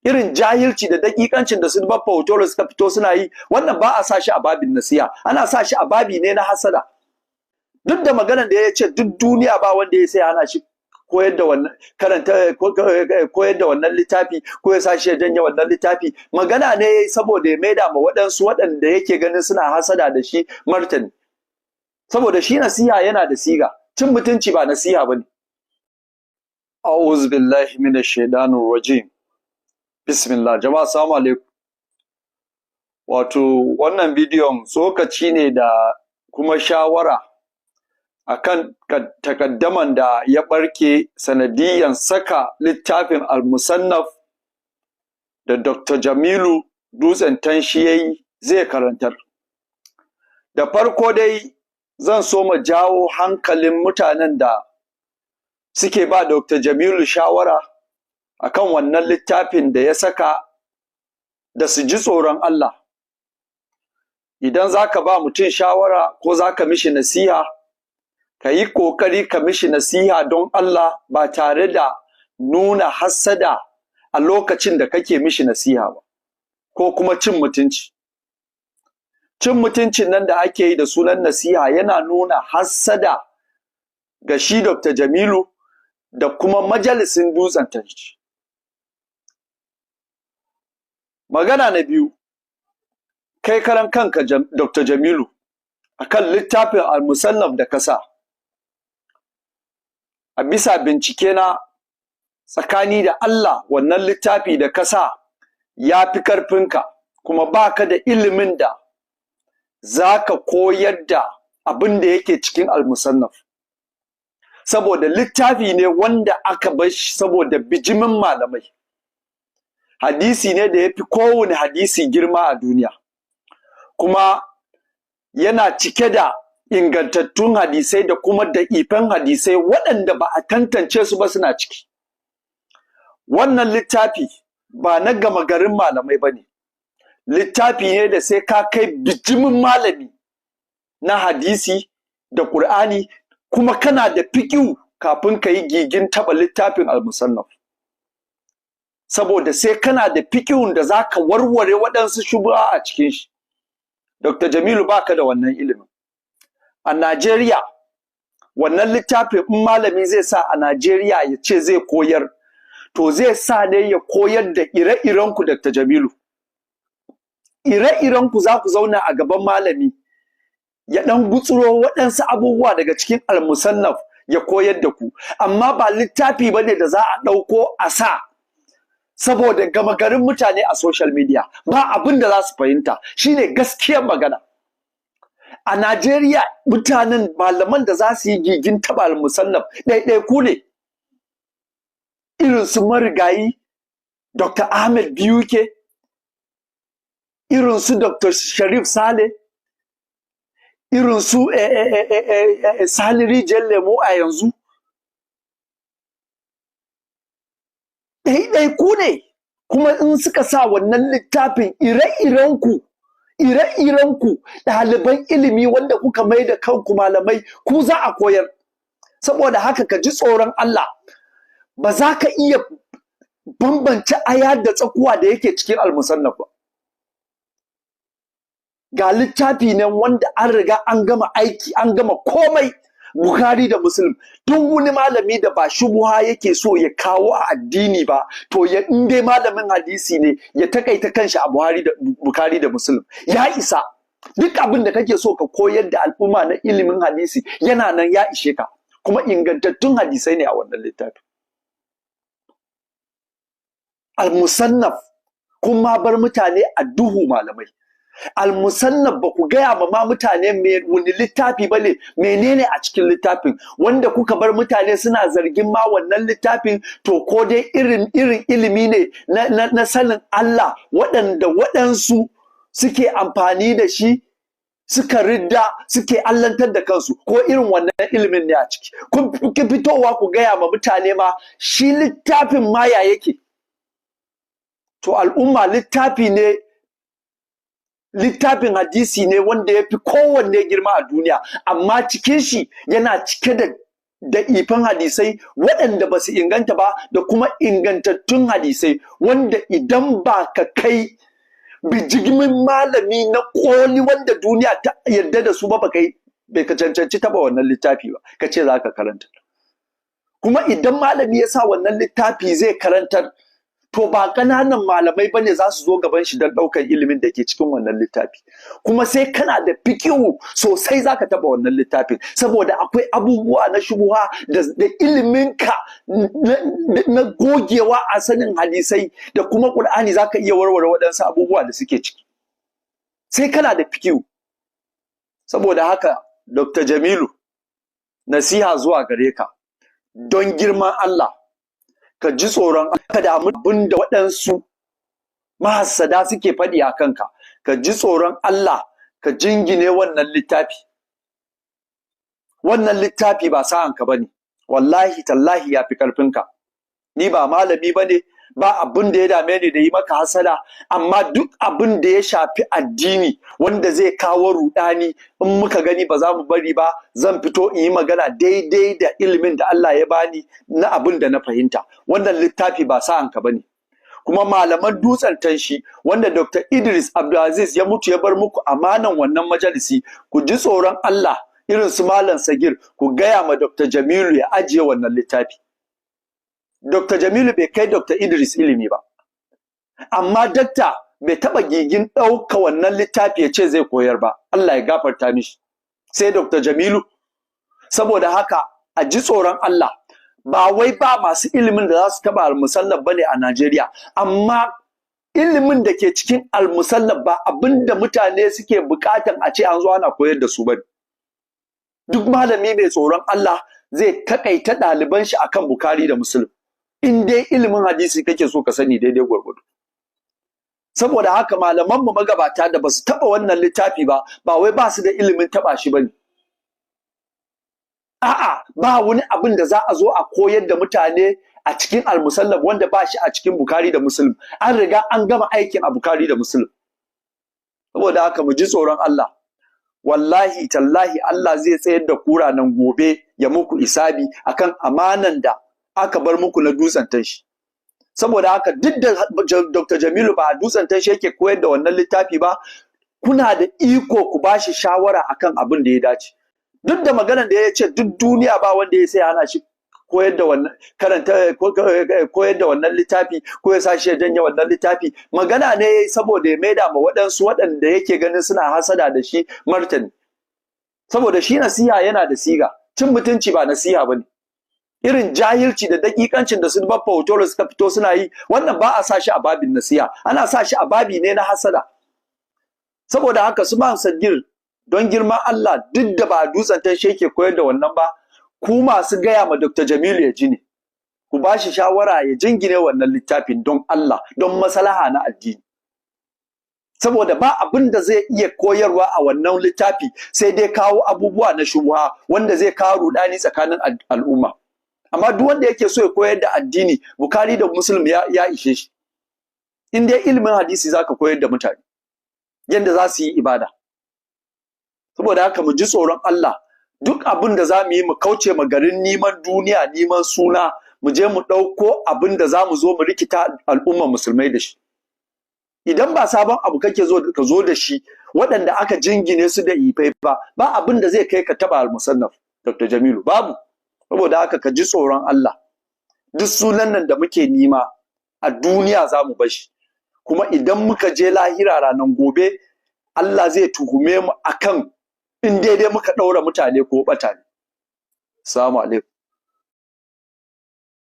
irin jahilci da dakikancin da su Baffa Hotoro suka fito suna yi, wannan ba a sa shi a babin nasiha, ana sa shi a babi ne na hasada. Duk da maganar da ya ce duk duniya ba wanda ya sai hana shi koyar da wannan koyar da wannan littafi, ko ya sa shi ya janye wannan littafi, magana ne saboda ya maida ma waɗansu waɗanda yake ganin suna hasada da shi martani. Saboda shi nasiha yana da siga, cin mutunci ba nasiha bane. A'udhu billahi minash shaitanir rajim. Bismillah. Jama'a assalamu alaikum. Wato wannan bidiyon tsokaci ne da kuma shawara akan takaddaman da ya barke sanadiyan saka littafin Al-Musannaf da Dr. Jamilu Dutsen Tanshi yayi zai karantar. Da farko dai zan so mu jawo hankalin mutanen da suke ba Dr. Jamilu shawara akan wannan littafin da ya saka da su ji tsoron Allah. Idan zaka ba mutum shawara ko zaka mishi nasiha, ka yi ƙoƙari ka mishi nasiha don Allah ba tare da nuna hassada a lokacin da kake mishi nasiha ba, ko kuma cin mutunci. Cin mutuncin nan da ake yi da sunan nasiha yana nuna hassada ga shi Dr. Jamilu da kuma majalisin Dutsen Tanshi. Magana na biyu, kai karan kanka Dr. Jamilu akan littafin Al-Musannaf da kasa. A bisa bincike na tsakani da Allah, wannan littafi da kasa ya fi karfinka, kuma baka da ilimin da zaka koyar da abin da yake cikin Al-Musannaf. Saboda littafi ne wanda aka bar shi saboda bijimin malamai. Hadisi ne da ya fi kowane hadisi girma a duniya, kuma yana cike da ingantattun hadisai da kuma da'ifan hadisai waɗanda ba a tantance su ba suna ciki. Wannan littafi ba na gama garin malamai ba ne, littafi ne da sai ka kai bijimin malami na hadisi da Ƙur'ani, kuma kana da fiƙihu kafin ka yi gigin taɓa littafin Al-Musannaf. Saboda sai kana da fiƙihun da za ka warware waɗansu shubuha a cikin shi. Dr. Jamilu baka da wannan ilimin. A Najeriya, wannan littafin in malami zai sa a Najeriya ya ce zai koyar, to zai sa ne ya koyar da ire-irenku Dr. Jamilu. Ire-irenku za ku zauna a gaban malami, ya ɗan gutsuro waɗansu abubuwa daga cikin Al-Musannaf ya koyar da ku. Amma ba littafi ba ne da za a ɗauko a sa saboda gama garin mutane a social media, ba abin da za su fahimta, shine gaskiyar magana. A Najeriya mutanen malaman da za su yi gigin taɓa Al-Musannaf ɗaiɗaiku ne, irin su marigayi Dr. Ahmed Biyuke, irin su Dr. Sharif Saleh, irin su Sani Rijiyar Lemo a yanzu. Ɗaiɗaiku ne, kuma in suka sa wannan littafin ire-irenku ɗaliban ilimi wanda kuka mai da kanku malamai, ku za a koyar. Saboda haka ka ji tsoron Allah, ba za ka iya bambance aya da tsakuwa da yake cikin Al-Musannaf ba. Ga littafi ne wanda an riga an gama aiki, an gama komai. Bukhari da Muslim, duk wani malami da ba shubuha yake so ya kawo a addini ba, to ya in dai malamin hadisi ne ya takaita kanshi a Bukhari da Muslim ya isa. Duk abin da kake so ka koyar da al'umma na ilimin hadisi yana nan, ya ishe ka, kuma ingantattun hadisai ne a wannan littafi. Al-Musannaf kun ma bar mutane a duhu malamai. Al-Musannaf ba ku gaya ma mutane wani littafi ba ne, menene a cikin littafin, wanda kuka bar mutane suna zargin ma wannan littafin, to ko dai irin ilimi ne na sanin Allah waɗanda waɗansu suke amfani da shi suka ridda suke allantar da kansu, ko irin wannan ilimin ne a ciki. Kun fitowa ku gaya ma mutane ma shi littafin ma ya yake. To al'umma, littafin hadisi ne wanda ya fi kowanne girma a duniya, amma cikin shi yana cike da da ifan hadisai waɗanda ba su inganta ba da kuma ingantattun hadisai wanda idan ba ka kai bijigimin malami na koli wanda duniya ta yarda da su ba bai ka cancanci taba wannan littafi ba ka ce za ka karanta. Kuma idan malami ya sa wannan littafi zai karantar to ba ƙananan malamai bane za su zo gaban shi don ɗaukar ilimin da ke cikin wannan littafi. Kuma sai kana da fikihu sosai za ka taɓa wannan littafin saboda akwai abubuwa na shubuha da iliminka na gogewa a sanin hadisai da kuma ƙur'ani za ka iya warware waɗansu abubuwa da suke ciki. Sai kana da fikihu. Saboda haka Dr. Jamilu, nasiha zuwa gare ka don girman Allah ka ji tsoron ka da abin da waɗansu mahassada suke faɗi a kanka, ka ji tsoron Allah ka jingine wannan littafi. Wannan littafi ba sa'anka ba ne, wallahi tallahi ya fi ƙarfinka. Ni ba malami ba ne, ba abin da ya dame ni da yi maka hasada, amma duk abin da ya shafi addini wanda zai kawo rudani in muka gani ba za mu bari ba, zan fito in yi magana daidai da ilimin da Allah ya bani na abin da na fahimta. Wannan littafi ba sa'anka bane. Kuma malaman dutsen tanshi wanda Dr. Idris Abdulaziz ya mutu ya bar muku amanan wannan majalisi, ku ji tsoron Allah irin su Malam Sagir, ku gaya ma Dr. Jamilu ya ajiye wannan littafi. Dr. Jamilu bai kai Dr. Idris ilimi ba, amma dakta bai taɓa gigin ɗauka wannan littafi ya ce zai koyar ba, Allah ya gafarta mishi, sai Dr. Jamilu. Saboda haka a ji tsoron Allah, ba wai ba masu ilimin da za su taɓa al-musallaf bane a Najeriya, amma ilimin da ke cikin al-musallaf ba abinda mutane suke buƙatan a ce an zo ana koyar da su bane. Duk malami mai tsoron Allah zai takaita ɗaliban shi akan Bukhari da Muslim. In dai ilimin hadisi kake so ka sani daidai gwargwado. Saboda haka malamanmu magabata da basu taba wannan littafi ba, ba wai ba su da ilimin taba shi bane. A'a, ba wani abin da za a zo a koyar da mutane a cikin al-musallaf wanda ba shi a cikin Bukhari da Muslim. An riga an gama aikin a Bukhari da Muslim. Saboda haka mu ji tsoron Allah. Wallahi tallahi Allah zai tsayar da kura nan gobe ya muku isabi akan amanan da aka bar muku na dutsen tashi. Saboda haka duk da Dr. Jamilu ba a dutsen tashi yake koyar da wannan littafi ba, kuna da iko ku bashi shawara akan abin da ya dace. Duk da maganar da ya ce duk duniya ba wanda ya sai hana shi koyar da wannan koyar da wannan littafi ko ya sa shi ya janye wannan littafi, magana ne yayi saboda ya maida ma waɗansu waɗanda yake ganin suna hasada da shi martani. Saboda shi nasiha yana da siga, cin mutunci ba nasiha bane. Irin jahilci da dakikancin da su Baffa Hotoro suka fito suna yi, wannan ba a sa shi a babin nasiha, ana sa shi a babi ne na hasada. Saboda haka su Malam Sagir, don girman Allah, duk da ba dutsen tashi yake koyar da wannan ba, ku masu gaya ma Dr. Jamilu ya ji ne, ku ba shi shawara ya jingine wannan littafin don Allah, don maslaha na addini. Saboda ba abin da zai iya koyarwa a wannan littafi sai dai kawo abubuwa na shubha wanda zai kawo rudani tsakanin al'umma. Amma duk wanda yake so ya koyar da addini, Bukhari da Muslim ya ishe shi. In dai ilimin hadisi zaka koyar da mutane yanda za su yi ibada. Saboda haka mu ji tsoron Allah, duk abin da za mu yi mu kauce ma garin neman duniya, neman suna, mu je mu ɗauko abin da za mu zo mu rikita al'ummar musulmai da shi. Idan ba sabon abu kake ka zo da shi waɗanda aka jingine su da ifai ba abin da zai kai ka taɓa al-musannaf Dr. Jamilu, babu. Saboda haka ka ji tsoron Allah. Duk sunan nan da muke nima a duniya za mu bashi. Kuma idan muka je lahira ranar gobe, Allah zai tuhume mu akan in daidai muka ɗaura mutane ko ɓata ne. Assalamu alaikum.